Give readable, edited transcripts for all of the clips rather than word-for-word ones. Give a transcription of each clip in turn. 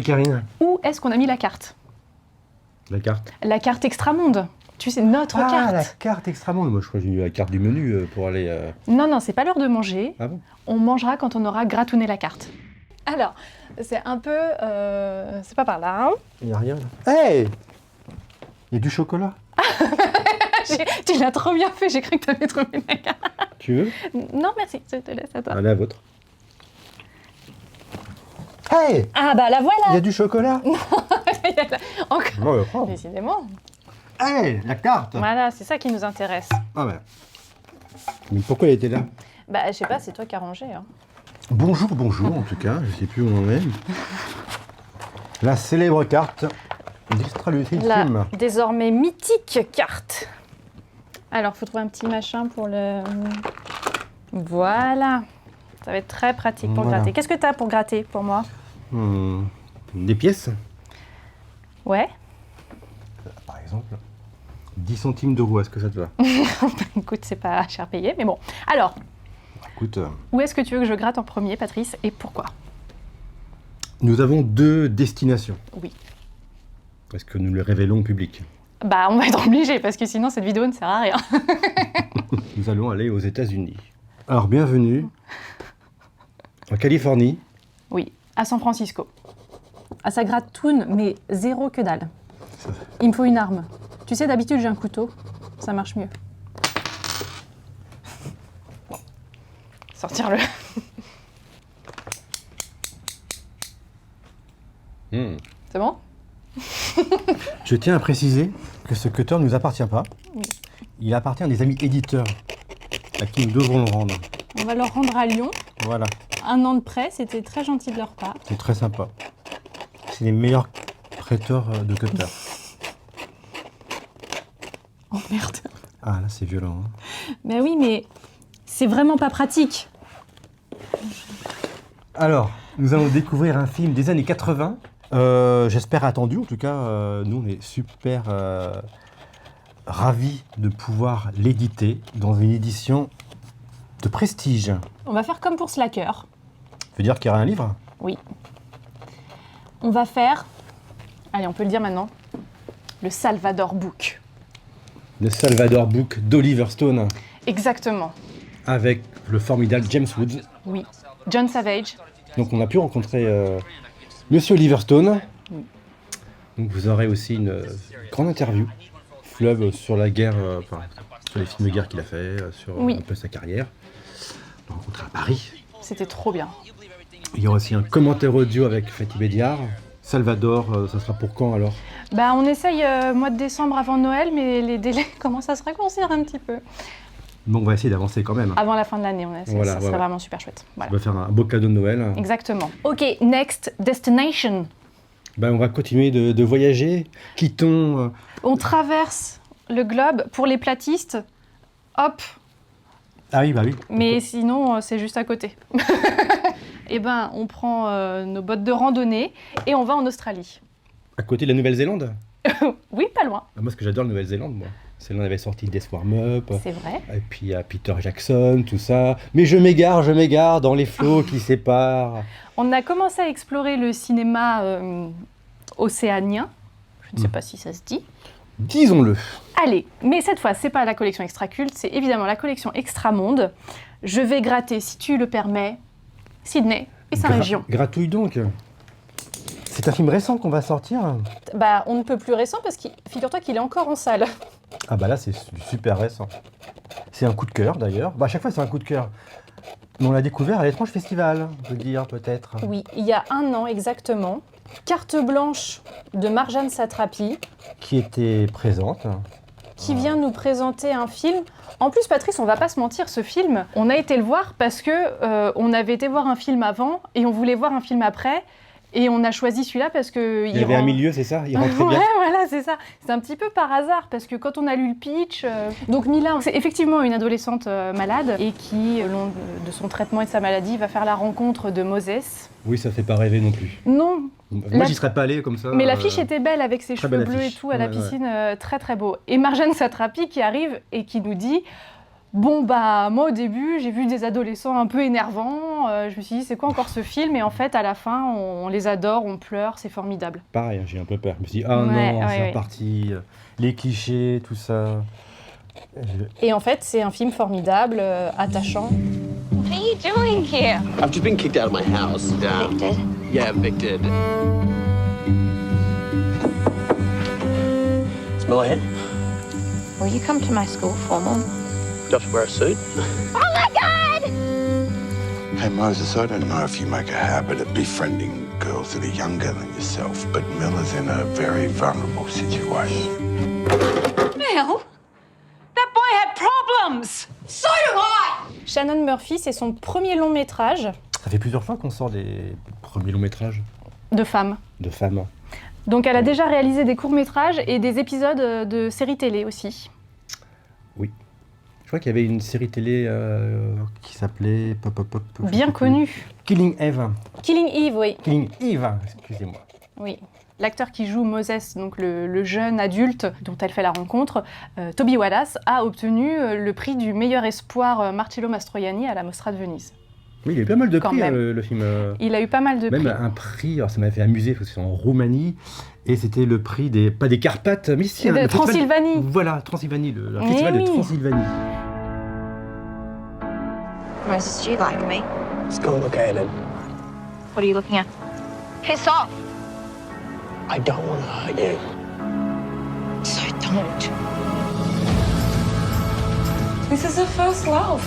Oui, Karine. Où est-ce qu'on a mis la carte? La carte. La carte Extramonde. Tu sais, notre carte. Ah, la carte extramonde. Moi, je crois que j'ai eu la carte du menu pour aller... Non, non, c'est pas l'heure de manger. Ah bon? On mangera quand on aura gratouné la carte. Alors, c'est un peu... c'est pas par là, hein. Il n'y a rien, là. Hey! Il y a du chocolat. Tu l'as trop bien fait, j'ai cru que tu avais trouvé la carte. Tu veux? Non, merci, je te laisse à toi. Allez, la vôtre. Hey! Ah bah la Il y voilà. a du chocolat. Encore. Non, mais prends. Décidément. Hey! La carte. Voilà, c'est ça qui nous intéresse. Ah ouais. Mais pourquoi elle était là? Bah je sais pas, c'est toi qui as rangé. Hein. Bonjour, bonjour, en tout cas. Je sais plus où on est. La célèbre carte d'Extra-Lucide La Film. désormais mythique carte. Alors, faut trouver un petit machin pour le... Voilà. Ça va être très pratique pour Voilà. gratter. Qu'est-ce que tu as pour gratter pour moi? Des pièces, Ouais. par exemple. 10 centimes d'euros, est-ce que ça te va? Écoute, c'est pas cher payé, mais bon. Alors, Écoute, où est-ce que tu veux que je gratte en premier, Patrice, et pourquoi? nous avons 2 destinations. Oui. Est-ce que nous le révélons au public? Bah, on va être obligé, parce que sinon, cette vidéo ne sert à rien. Nous allons aller aux États-Unis. Alors, bienvenue en Californie. Oui, à San Francisco. Ah, ça grattoune, mais zéro que dalle. Il me faut une arme. Tu sais, d'habitude, j'ai un couteau. Ça marche mieux. Sortir le... C'est bon? Je tiens à préciser que ce cutter ne nous appartient pas. Il appartient à des amis éditeurs à qui nous devrons le rendre. On va leur rendre à Lyon. Voilà, 1 an de prêt, c'était très gentil de leur part. c'est très sympa. C'est les meilleurs prêteurs de cutter. Oh merde. Ah là, c'est violent. Hein. Mais oui, mais c'est vraiment pas pratique. Alors, nous allons découvrir un film des années 80. J'espère attendu, en tout cas, nous on est super ravis de pouvoir l'éditer dans une édition de prestige. On va faire comme pour Slacker. Ça veut dire qu'il y aura un livre? Oui. On va faire... Allez, on peut le dire maintenant. Le Salvador Book. Le Salvador Book d'Oliver Stone, Exactement. avec le formidable James Woods. Oui. John Savage. Donc on a pu rencontrer Monsieur Oliver Stone. Donc vous aurez aussi une grande interview, fleuve sur la guerre, sur les films de guerre qu'il a fait, sur Oui. un peu sa carrière. On l'a rencontré à Paris. C'était trop bien. Il y aura aussi un commentaire audio avec Fatih Bédiard. Salvador, ça sera pour quand alors? Bah, on essaye mois de décembre avant Noël, mais les délais commencent à se raccourcir un petit peu. Bon, on va essayer d'avancer quand même. Avant la fin de l'année, Voilà, ça serait vraiment super chouette. On Voilà. va faire un beau cadeau de Noël. Exactement. Ok, next destination. Ben, on va continuer de voyager. Quittons... On traverse le globe pour les platistes. Hop, Ah oui, bah oui. mais sinon, c'est juste à côté. Eh ben, on prend nos bottes de randonnée et on va en Australie. À côté de la Nouvelle-Zélande? Oui, pas loin. Ah, moi, ce que j'adore la Nouvelle-Zélande, moi. C'est là on avait sorti Death Warm-Up. C'est vrai. Et puis il y a Peter Jackson, tout ça. Mais je m'égare dans les flots qui séparent. On a commencé à explorer le cinéma océanien. Je ne sais pas si ça se dit. Disons-le. Allez, mais cette fois, c'est pas la collection Extraculte, c'est évidemment la collection Extramonde. Je vais gratter, si tu le permets, Sydney et sa région. Gratouille donc. C'est un film récent qu'on va sortir. Bah, on ne peut plus récent parce que figure-toi qu'il est encore en salle. Ah bah là, c'est du super récent. C'est un coup de cœur d'ailleurs. Bah à chaque fois, c'est un coup de cœur. Mais on l'a découvert à l'étrange festival, je veux dire peut-être. Oui, il y a 1 an exactement. Carte blanche de Marjane Satrapi Qui était présente. qui vient nous présenter un film. En plus, Patrice, on va pas se mentir, ce film, on a été le voir parce que on avait été voir un film avant et on voulait voir un film après. Et on a choisi celui-là parce que... Il y avait un milieu, c'est ça? Il rentrait Ouais, bien. voilà, c'est ça. C'est un petit peu par hasard parce que quand on a lu le pitch... Donc Mila, c'est effectivement une adolescente malade et qui, au long de son traitement et de sa maladie, va faire la rencontre de Moses. Oui, ça fait pas rêver non plus. Non, Moi, j'y serais pas allé comme ça. mais l'affiche était belle avec ses très cheveux belle bleus et affiche. tout à la Ouais, piscine, très très beau. Et Marjane Satrapi qui arrive et qui nous dit Bon, bah, moi, au début, j'ai vu des adolescents un peu énervants. Je me suis dit, c'est quoi encore ce film? Et en fait, à la fin, on les adore, on pleure, c'est formidable. Pareil, hein, j'ai un peu peur. Je me suis dit, ah Ouais, non, ouais, c'est ouais. reparti. Les clichés, tout ça. Et en fait, c'est un film formidable, attachant. What are you doing here? I've just been kicked out of my house. Evicted. Yeah, evicted. Smell a head? Will you come to my school formal? Do I have to wear a suit? Oh my God! Hey, Moses, I don't know if you make a habit of befriending girls that are younger than yourself, but Miller's in a very vulnerable situation. Bill, that boy had problems. So do I! Shannon Murphy, c'est son premier long métrage Ça fait plusieurs fois qu'on sort des premiers longs métrages de femme. de femmes. Donc elle a déjà réalisé des courts-métrages et des épisodes de séries télé aussi. Je crois qu'il y avait une série télé qui s'appelait Bien connue. Killing Eve. Killing Eve, oui. Killing Eve, excusez-moi. Oui. L'acteur qui joue Moses, donc le jeune adulte dont elle fait la rencontre, Toby Wallace, a obtenu le prix du meilleur espoir Marcello Mastroianni à la Mostra de Venise. Oui, il y a eu pas mal de Quand prix, même. le film. Il a eu pas mal de Même prix. un prix, alors ça m'a fait amuser parce que c'est en Roumanie, et c'était le prix des, pas des Carpates, mais si, De le festival Transylvanie. Voilà, Transylvanie, le Eh festival oui. de Transylvanie. Moses, do you like me? It's complicated. What are you looking at? Piss off! I don't want to hurt you. So don't. This is her first love.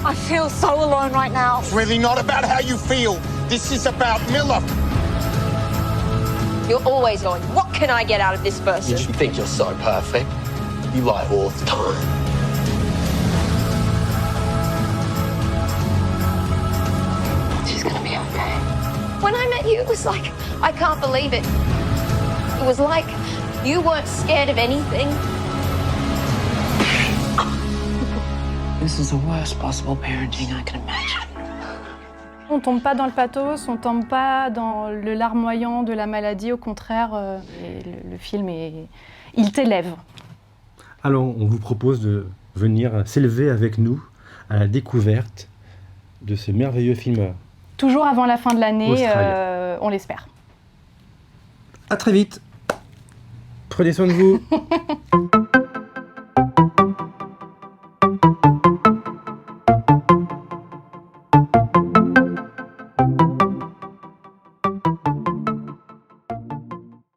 I feel so alone right now. It's really not about how you feel. This is about Miller. You're always going, what can I get out of this You person? just think you're so perfect. You lie all the time. She's gonna be okay. When I met you, it was like, I can't believe it. It was like you weren't scared of anything. This is the worst possible parenting I can imagine. On tombe pas dans le pathos, on tombe pas dans le larmoyant de la maladie, au contraire, le film il t'élève. Alors, on vous propose de venir s'élever avec nous à la découverte de ce merveilleux film. Toujours avant la fin de l'année, Australien. on l'espère. À très vite. Prenez soin de vous.